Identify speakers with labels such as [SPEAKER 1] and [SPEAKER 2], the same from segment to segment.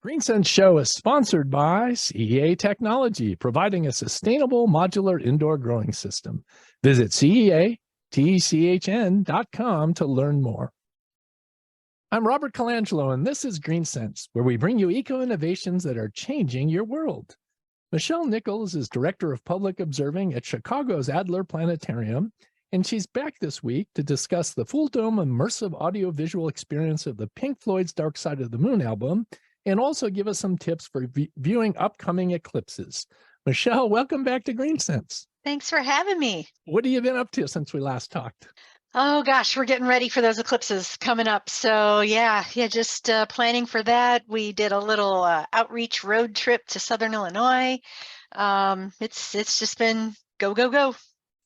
[SPEAKER 1] GreenSense show is sponsored by CEA Technology, providing a sustainable modular indoor growing system. Visit ceatechn.com to learn more. I'm Robert Colangelo, and this is GreenSense, where we bring you eco-innovations that are changing your world. Michelle Nichols is Director of Public Observing at Chicago's Adler Planetarium, and she's back this week to discuss the full-dome immersive audio-visual experience of the Pink Floyd's Dark Side of the Moon album, and also give us some tips for viewing upcoming eclipses. Michelle, welcome back to GreenSense.
[SPEAKER 2] Thanks for having me.
[SPEAKER 1] What have you been up to since we last talked?
[SPEAKER 2] Oh gosh, we're getting ready for those eclipses coming up. So yeah, just planning for that. We did a little outreach road trip to Southern Illinois. It's just been go, go, go.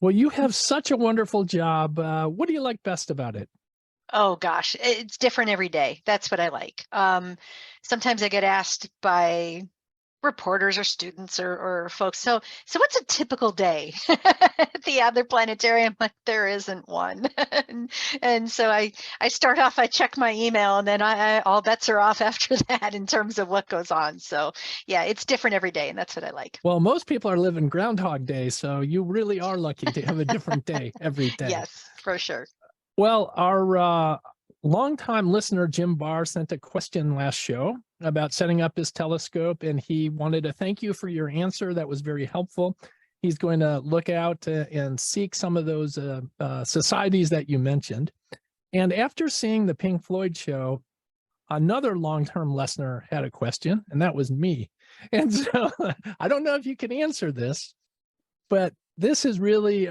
[SPEAKER 1] Well, you have such a wonderful job. What do you like best about it?
[SPEAKER 2] Oh gosh, it's different every day. That's what I like. Sometimes I get asked by reporters or students or folks, so what's a typical day at the Adler Planetarium? Like, there isn't one. and so I start off, I check my email, and then I all bets are off after that in terms of what goes on. So yeah, it's different every day, and that's what I like.
[SPEAKER 1] Well, most people are living Groundhog Day, so you really are lucky to have a different day every day.
[SPEAKER 2] Yes, for sure.
[SPEAKER 1] Well, our longtime listener, Jim Barr, sent a question last show about setting up his telescope, and he wanted to thank you for your answer. That was very helpful. He's going to look out and seek some of those societies that you mentioned. And after seeing the Pink Floyd show, another long-term listener had a question, and that was me. And so I don't know if you can answer this, but this has really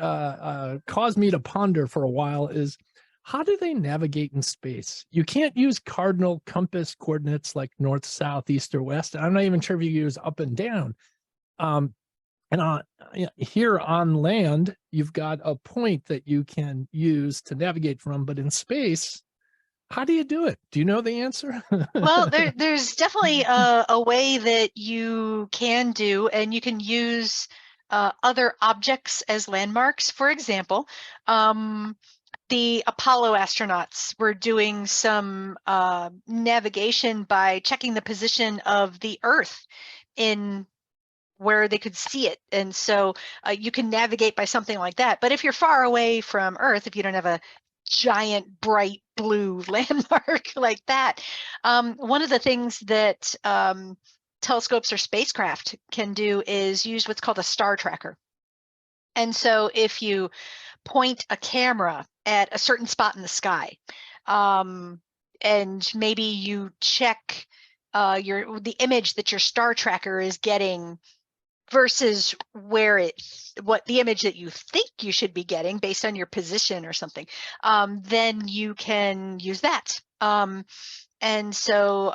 [SPEAKER 1] caused me to ponder for a while is, how do they navigate in space? You can't use cardinal compass coordinates like north, south, east, or west. I'm not even sure if you use up and down. Here on land, you've got a point that you can use to navigate from, but in space, how do you do it? Do you know the answer?
[SPEAKER 2] Well, there's definitely a way that you can do, and you can use other objects as landmarks. For example, the Apollo astronauts were doing some navigation by checking the position of the Earth in where they could see it. And so you can navigate by something like that. But if you're far away from Earth, if you don't have a giant bright blue landmark like that, one of the things that telescopes or spacecraft can do is use what's called a star tracker. And so if you point a camera at a certain spot in the sky, and maybe you check the image that your star tracker is getting versus what the image that you think you should be getting based on your position or something, then you can use that. And so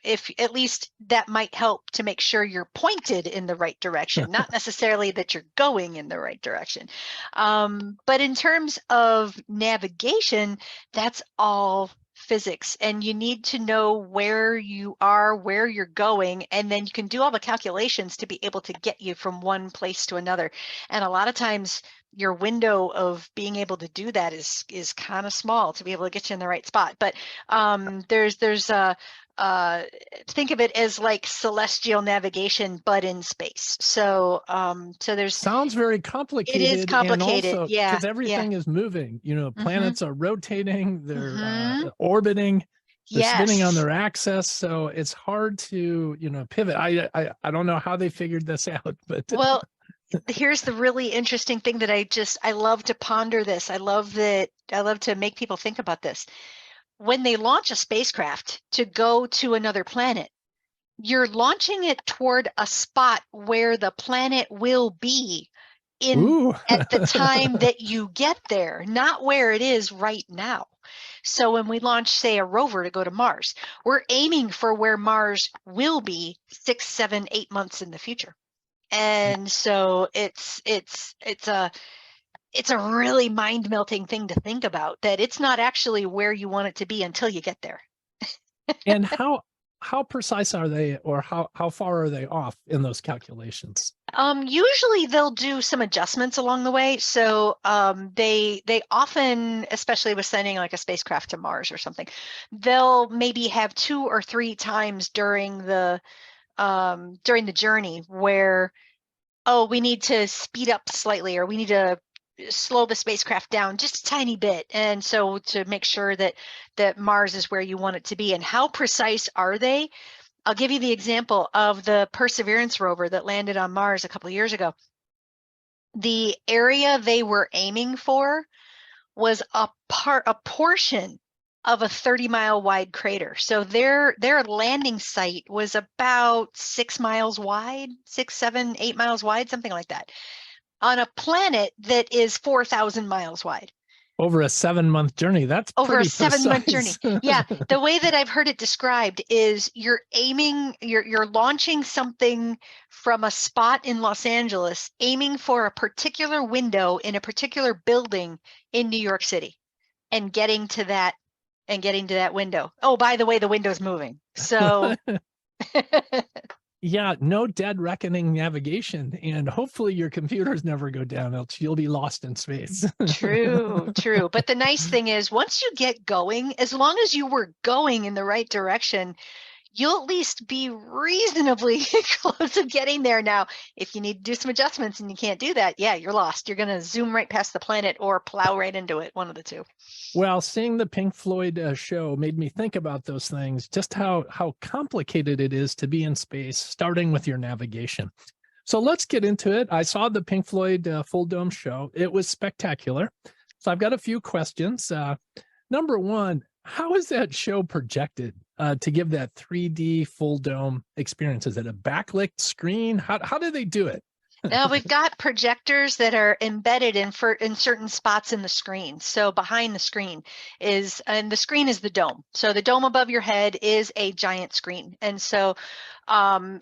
[SPEAKER 2] if at least that might help to make sure you're pointed in the right direction, not necessarily that you're going in the right direction. But in terms of navigation, that's all physics, and you need to know where you are, where you're going, and then you can do all the calculations to be able to get you from one place to another. And a lot of times your window of being able to do that is kind of small to be able to get you in the right spot. But there's think of it as like celestial navigation, but in space. So there's
[SPEAKER 1] sounds very complicated.
[SPEAKER 2] It is complicated,
[SPEAKER 1] and also,
[SPEAKER 2] yeah,
[SPEAKER 1] because everything is moving. You know, planets are rotating, they're orbiting, they're spinning on their axis, so it's hard to pivot. I don't know how they figured this out, but
[SPEAKER 2] well, here's the really interesting thing that I love to ponder this. I love to make people think about this. When they launch a spacecraft to go to another planet, you're launching it toward a spot where the planet will be at the time that you get there, not where it is right now. So when we launch, say, a rover to go to Mars, we're aiming for where Mars will be 6, 7, 8 months in the future. And so it's a really mind-melting thing to think about, that it's not actually where you want it to be until you get there.
[SPEAKER 1] And how how precise are they, or how far are they off in those calculations?
[SPEAKER 2] Usually they'll do some adjustments along the way. So they often, especially with sending like a spacecraft to Mars or something, they'll maybe have 2 or 3 times during the journey where, oh, we need to speed up slightly, or we need to slow the spacecraft down just a tiny bit. And so to make sure that Mars is where you want it to be. And how precise are they? I'll give you the example of the Perseverance rover that landed on Mars a couple of years ago. The area they were aiming for was a portion of a 30-mile wide crater. So their landing site was about 6 miles wide, 6, 7, 8 miles wide, something like that, on a planet that is 4,000 miles wide.
[SPEAKER 1] Over a 7-month journey. That's
[SPEAKER 2] Over a
[SPEAKER 1] pretty
[SPEAKER 2] 7-month journey.
[SPEAKER 1] precise.
[SPEAKER 2] Yeah, the way that I've heard it described is you're launching something from a spot in Los Angeles, aiming for a particular window in a particular building in New York City, and getting to that window. Oh, by the way, the window's moving. So
[SPEAKER 1] Yeah, no dead reckoning navigation, and hopefully your computers never go down, else you'll be lost in space.
[SPEAKER 2] true. But the nice thing is, once you get going, as long as you were going in the right direction, you'll at least be reasonably close to getting there. Now, if you need to do some adjustments and you can't do that, yeah, you're lost. You're going to zoom right past the planet or plow right into it, one of the two.
[SPEAKER 1] Well, seeing the Pink Floyd show made me think about those things, just how complicated it is to be in space, starting with your navigation. So let's get into it. I saw the Pink Floyd Full Dome show. It was spectacular. So I've got a few questions. Number one, how is that show projected to give that 3D full dome experience? Is it a backlit screen? How do they do it?
[SPEAKER 2] Now we've got projectors that are embedded in certain spots in the screen. So behind the screen is, and the screen is the dome. So the dome above your head is a giant screen. And so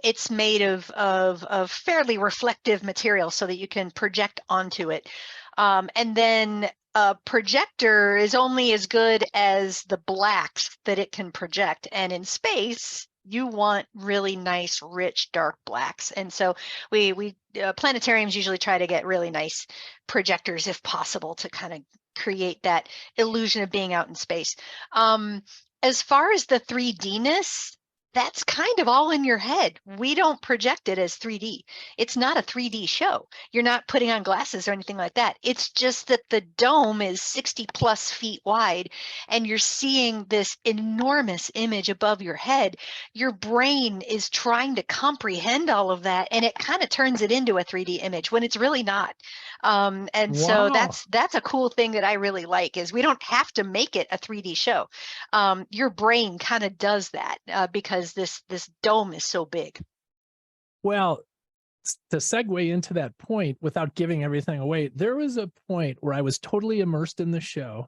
[SPEAKER 2] it's made of fairly reflective material so that you can project onto it. And then a projector is only as good as the blacks that it can project. And in space, you want really nice, rich, dark blacks. And so we planetariums usually try to get really nice projectors if possible to kind of create that illusion of being out in space. As far as the 3D-ness, that's kind of all in your head. We don't project it as 3D. It's not a 3D show. You're not putting on glasses or anything like that. It's just that the dome is 60 plus feet wide and you're seeing this enormous image above your head. Your brain is trying to comprehend all of that, and it kind of turns it into a 3D image when it's really not. And so
[SPEAKER 1] Wow.
[SPEAKER 2] that's a cool thing that I really like, is we don't have to make it a 3D show. Your brain kind of does that because this dome is so big.
[SPEAKER 1] Well, to segue into that point without giving everything away, there was a point where I was totally immersed in the show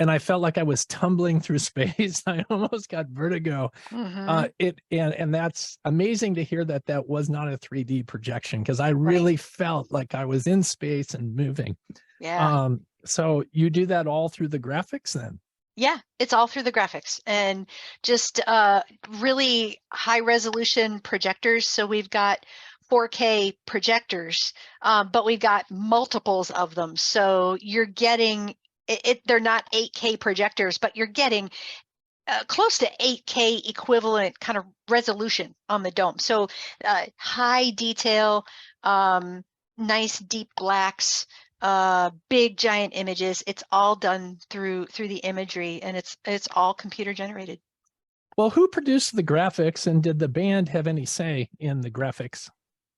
[SPEAKER 1] and I felt like I was tumbling through space. I almost got vertigo. And that's amazing to hear that that was not a 3D projection, because I really felt like I was in space and moving.
[SPEAKER 2] Yeah.
[SPEAKER 1] So you do that all through the graphics then?
[SPEAKER 2] Yeah, it's all through the graphics and just really high resolution projectors. So we've got 4K projectors, but we've got multiples of them. So you're getting they're not 8K projectors, but you're getting close to 8K equivalent kind of resolution on the dome. So high detail, nice deep blacks, big giant images. It's all done through the imagery, and it's all computer generated.
[SPEAKER 1] Well, who produced the graphics, and did the band have any say in the graphics?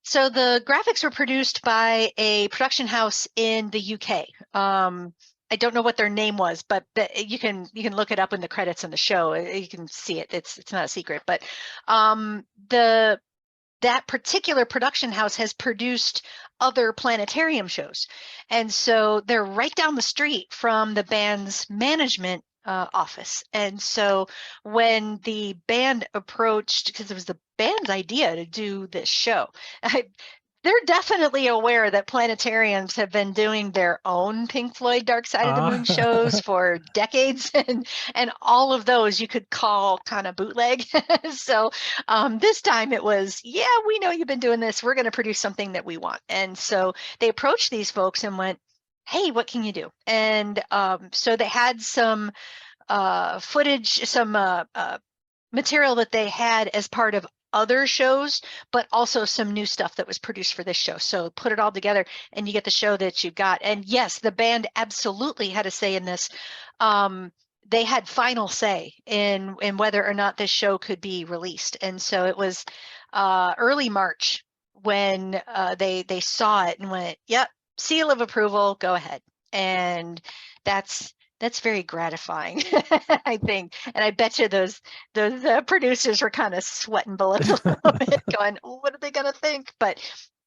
[SPEAKER 2] So the graphics were produced by a production house in the UK. I don't know what their name was, but you can look it up in the credits in the show. You can see it. It's not a secret. But that particular production house has produced other planetarium shows, and so they're right down the street from the band's management office. And so when the band approached, because it was the band's idea to do this show, they're definitely aware that planetariums have been doing their own Pink Floyd Dark Side of the Moon shows for decades, and all of those you could call kind of bootleg. So this time it was, yeah, we know you've been doing this. We're going to produce something that we want. And so they approached these folks and went, hey, what can you do? And so they had some footage, some material that they had as part of other shows, but also some new stuff that was produced for this show. So put it all together and you get the show that you've got. And yes, the band absolutely had a say in this. They had final say in whether or not this show could be released. And so it was early March when they saw it and went, yep, seal of approval, go ahead. And that's very gratifying, I think. And I bet you those producers were kind of sweating bullets a little bit, going, what are they going to think? But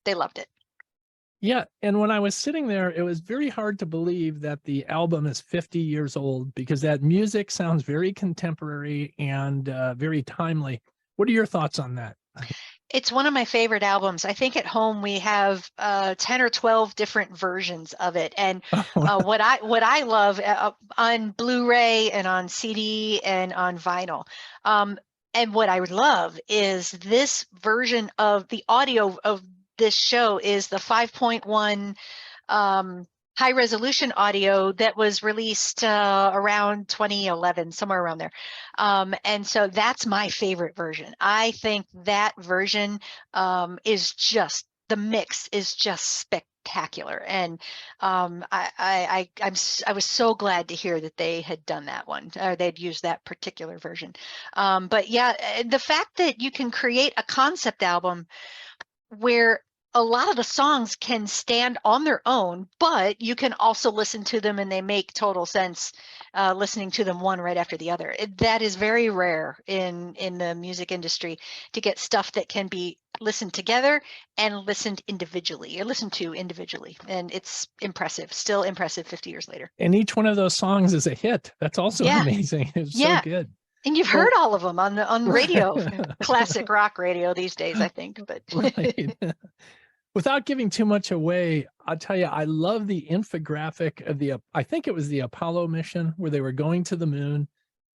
[SPEAKER 2] they loved it.
[SPEAKER 1] Yeah. And when I was sitting there, it was very hard to believe that the album is 50 years old, because that music sounds very contemporary and very timely. What are your thoughts on that?
[SPEAKER 2] It's one of my favorite albums. I think at home we have 10 or 12 different versions of it. And what I love on Blu-ray and on CD and on vinyl. And what I would love is this version of the audio of this show is the 5.1 high resolution audio that was released around 2011, somewhere around there. And so that's my favorite version. I think that version is just, the mix is just spectacular. And I was so glad to hear that they had done that one, or they'd used that particular version. But yeah, the fact that you can create a concept album where a lot of the songs can stand on their own, but you can also listen to them and they make total sense listening to them one right after the other. That is very rare in the music industry, to get stuff that can be listened together and listened individually, or listened to individually. And it's impressive, still impressive 50 years later.
[SPEAKER 1] And each one of those songs is a hit. That's also amazing. It's so good.
[SPEAKER 2] And you've heard all of them on radio, classic rock radio these days, I think. But
[SPEAKER 1] right. Without giving too much away, I'll tell you, I love the infographic of I think it was the Apollo mission, where they were going to the moon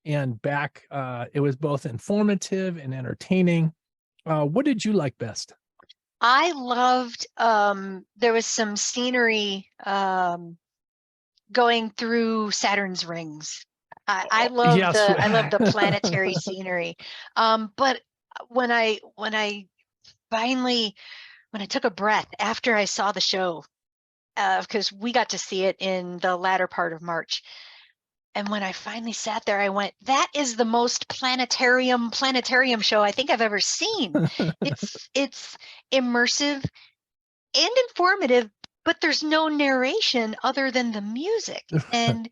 [SPEAKER 1] and back. It was both informative and entertaining. What did you like best?
[SPEAKER 2] I loved, there was some scenery going through Saturn's rings. I love the planetary scenery. But when I took a breath after I saw the show, because we got to see it in the latter part of March, and when I finally sat there, I went, that is the most planetarium show I think I've ever seen. It's immersive and informative, but there's no narration other than the music. And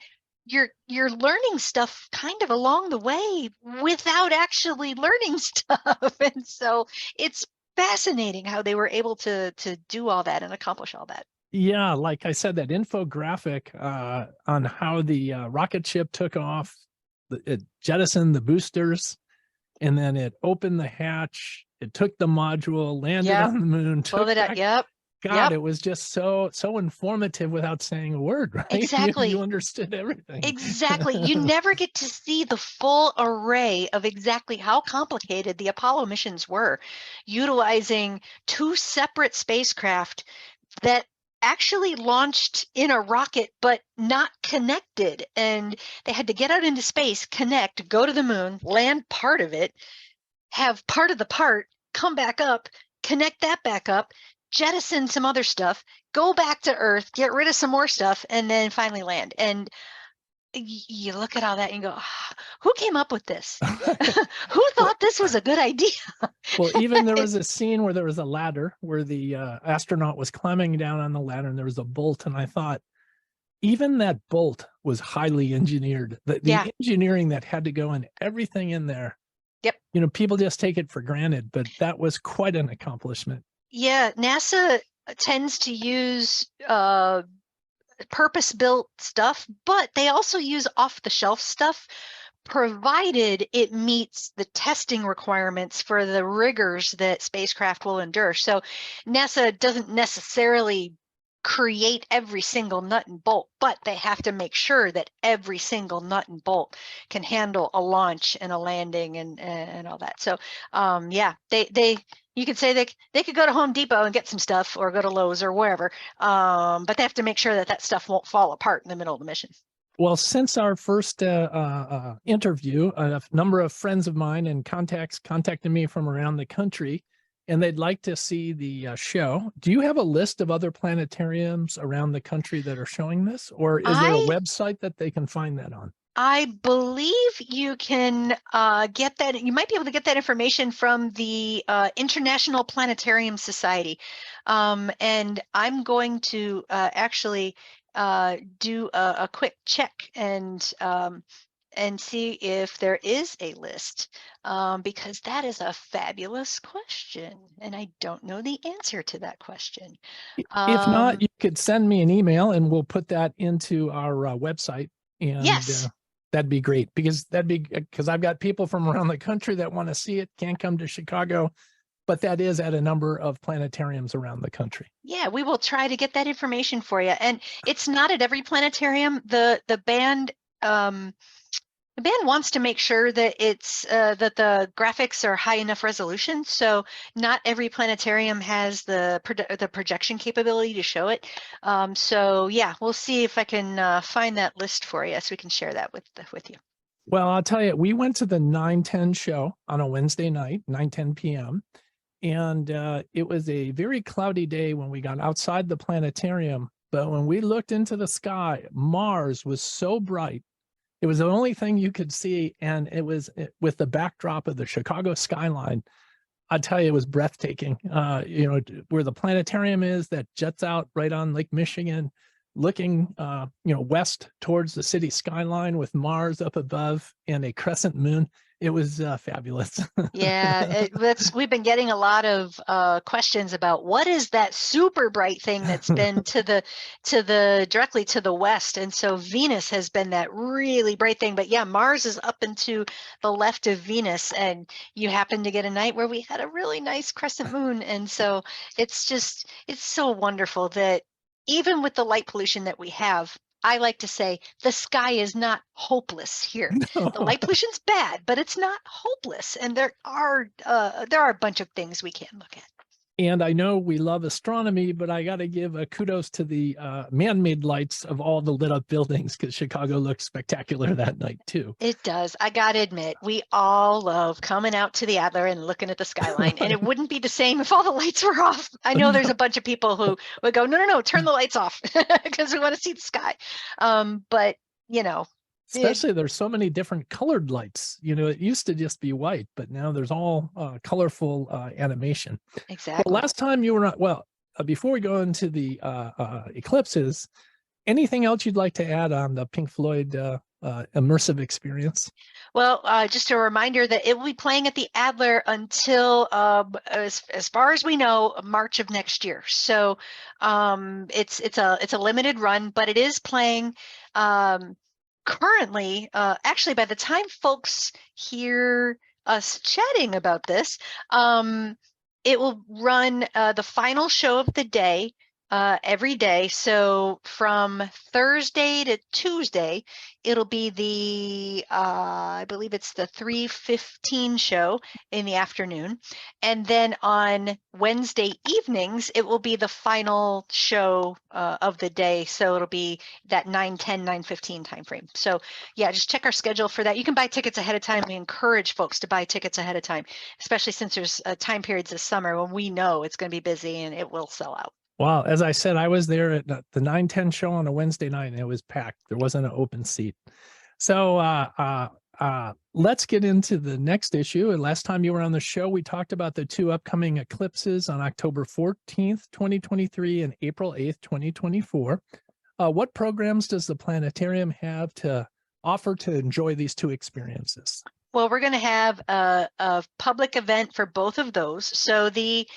[SPEAKER 2] you're learning stuff kind of along the way without actually learning stuff. And so it's fascinating how they were able to do all that and accomplish all that.
[SPEAKER 1] Yeah, like I said, that infographic on how the rocket ship took off, it jettisoned the boosters, and then it opened the hatch, it took the module, landed on the moon,
[SPEAKER 2] pulled it out. Yep.
[SPEAKER 1] God, it was just so informative without saying a word, right?
[SPEAKER 2] Exactly.
[SPEAKER 1] You understood everything.
[SPEAKER 2] Exactly. You never get to see the full array of exactly how complicated the Apollo missions were, utilizing two separate spacecraft that actually launched in a rocket but not connected. And they had to get out into space, connect, go to the moon, land part of it, have part of the part, come back up, connect that back up, jettison some other stuff, go back to Earth, get rid of some more stuff, and then finally land. And you look at all that and you go, who came up with this? Who thought this was a good idea?
[SPEAKER 1] Well, even there was a scene where there was a ladder where the astronaut was climbing down on the ladder and there was a bolt. And I thought, even that bolt was highly engineered. The engineering that had to go in, everything in there.
[SPEAKER 2] Yep.
[SPEAKER 1] You know, people just take it for granted, but that was quite an accomplishment.
[SPEAKER 2] Yeah, NASA tends to use purpose-built stuff, but they also use off-the-shelf stuff. provided it meets the testing requirements for the rigors that spacecraft will endure. So NASA doesn't necessarily create every single nut and bolt, but they have to make sure that every single nut and bolt can handle a launch and a landing and all that. So yeah, you could say they could go to Home Depot and get some stuff, or go to Lowe's or wherever, but they have to make sure that that stuff won't fall apart in the middle of the mission.
[SPEAKER 1] Well, since our first interview, a number of friends of mine and contacts contacted me from around the country, and they'd like to see the show. Do you have a list of other planetariums around the country that are showing this, or is there a website that they can find that on?
[SPEAKER 2] I believe you can get that. You might be able to get that information from the International Planetarium Society. And I'm going to actually do a quick check and see if there is a list, because that is a fabulous question, and I don't know the answer to that question.
[SPEAKER 1] If not, you could send me an email and we'll put that into our website. And
[SPEAKER 2] yes.
[SPEAKER 1] That'd be great, because I've got people from around the country that want to see it, can't come to Chicago, but that is at a number of planetariums around the country.
[SPEAKER 2] Yeah, we will try to get that information for you. And it's not at every planetarium. The band wants to make sure that it's that the graphics are high enough resolution. So not every planetarium has the projection capability to show it. So yeah, we'll see if I can find that list for you, so we can share that with you.
[SPEAKER 1] Well, I'll tell you, we went to the 9:10 show on a Wednesday night, 9:10 p.m. And it was a very cloudy day when we got outside the planetarium. But when we looked into the sky, Mars was so bright. It was the only thing you could see, and it was with the backdrop of the Chicago skyline. I tell you, it was breathtaking. Where the planetarium is, that juts out right on Lake Michigan, looking west towards the city skyline with Mars up above and a crescent moon. It was fabulous.
[SPEAKER 2] Yeah, we've been getting a lot of questions about what is that super bright thing that's been directly to the west. And so Venus has been that really bright thing. But yeah, Mars is up and to the left of Venus, and you happen to get a night where we had a really nice crescent moon. And so it's so wonderful that even with the light pollution that we have, I like to say the sky is not hopeless here.
[SPEAKER 1] No.
[SPEAKER 2] The light pollution's bad, but it's not hopeless. And there are a bunch of things we can look at.
[SPEAKER 1] And I know we love astronomy, but I got to give a kudos to the man-made lights of all the lit up buildings, because Chicago looked spectacular that night too.
[SPEAKER 2] It does. I got to admit, we all love coming out to the Adler and looking at the skyline. And it wouldn't be the same if all the lights were off. I know there's a bunch of people who would go, no, turn the lights off because we want to see the sky. But
[SPEAKER 1] especially there's so many different colored lights. It used to just be white, but now there's all colorful animation.
[SPEAKER 2] Exactly.
[SPEAKER 1] Well, last time you were not, before we go into the eclipses, anything else you'd like to add on the Pink Floyd immersive experience?
[SPEAKER 2] Well, just a reminder that it will be playing at the Adler until, as far as we know, March of next year. So it's a limited run, but it is playing currently. Actually, by the time folks hear us chatting about this, it will run the final show of the day every day. So from Thursday to Tuesday, it'll be the I believe it's the 3:15 show in the afternoon, and then on Wednesday evenings it will be the final show of the day. So it'll be that 9:10, 9:15 time frame. So yeah, just check our schedule for that. You can buy tickets ahead of time. We encourage folks to buy tickets ahead of time, especially since there's time periods this summer when we know it's going to be busy and it will sell out.
[SPEAKER 1] Wow. As I said, I was there at the 9:10 show on a Wednesday night, and it was packed. There wasn't an open seat. So let's get into the next issue. And last time you were on the show, we talked about the two upcoming eclipses on October 14th, 2023 and April 8th, 2024. What programs does the planetarium have to offer to enjoy these two experiences?
[SPEAKER 2] Well, we're going to have a public event for both of those. So the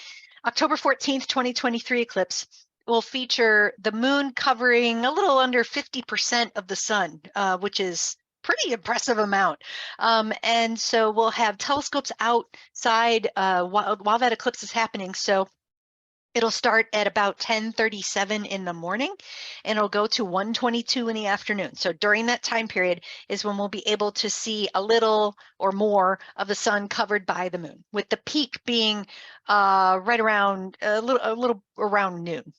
[SPEAKER 2] October 14th, 2023 eclipse will feature the moon covering a little under 50% of the sun, which is pretty impressive amount. And so we'll have telescopes outside while that eclipse is happening. So it'll start at about 10:37 in the morning, and it'll go to 1:22 in the afternoon. So during that time period is when we'll be able to see a little or more of the sun covered by the moon, with the peak being right around a little around noon,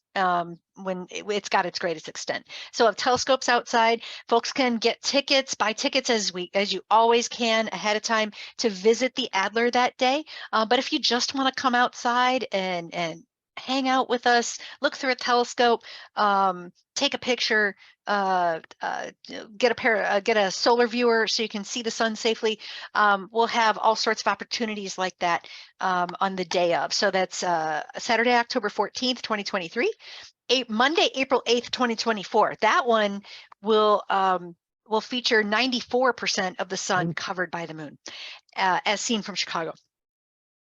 [SPEAKER 2] when it's got its greatest extent. So if telescopes outside, folks can get tickets, buy tickets as you always can ahead of time to visit the Adler that day. But if you just want to come outside and hang out with us, look through a telescope, take a picture, get a solar viewer so you can see the sun safely. We'll have all sorts of opportunities like that on the day of. So that's Saturday, October 14th, 2023, Monday, April 8th, 2024. That one will feature 94% of the sun covered by the moon, as seen from Chicago.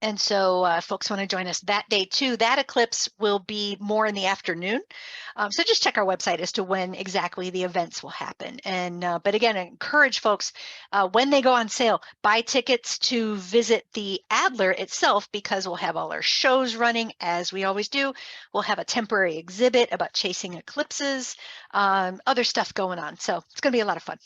[SPEAKER 2] And so folks want to join us that day too. That eclipse will be more in the afternoon. So just check our website as to when exactly the events will happen. And but again, I encourage folks, when they go on sale, buy tickets to visit the Adler itself, because we'll have all our shows running as we always do. We'll have a temporary exhibit about chasing eclipses, other stuff going on. So it's going to be a lot of fun.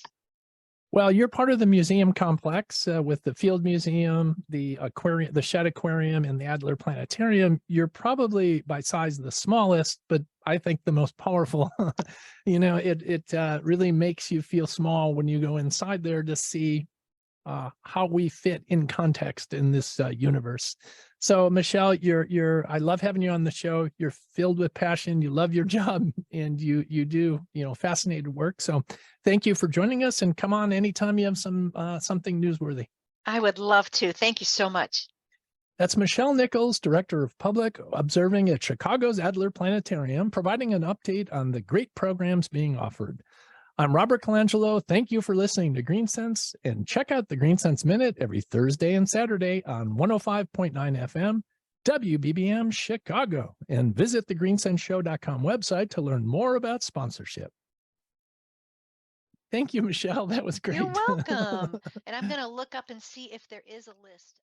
[SPEAKER 1] Well, you're part of the museum complex with the Field Museum, the aquarium, the Shed Aquarium, and the Adler Planetarium. You're probably by size the smallest, but I think the most powerful. You know, it really makes you feel small when you go inside there to see how we fit in context in this universe. So, Michelle, I love having you on the show. You're filled with passion. You love your job, and you do, fascinating work. So, thank you for joining us. And come on anytime you have something newsworthy.
[SPEAKER 2] I would love to. Thank you so much.
[SPEAKER 1] That's Michelle Nichols, Director of Public Observing at Chicago's Adler Planetarium, providing an update on the great programs being offered. I'm Robert Colangelo. Thank you for listening to GreenSense, and check out the GreenSense Minute every Thursday and Saturday on 105.9 FM, WBBM Chicago, and visit the greensenseshow.com website to learn more about sponsorship. Thank you, Michelle. That was great.
[SPEAKER 2] You're welcome. And I'm going to look up and see if there is a list.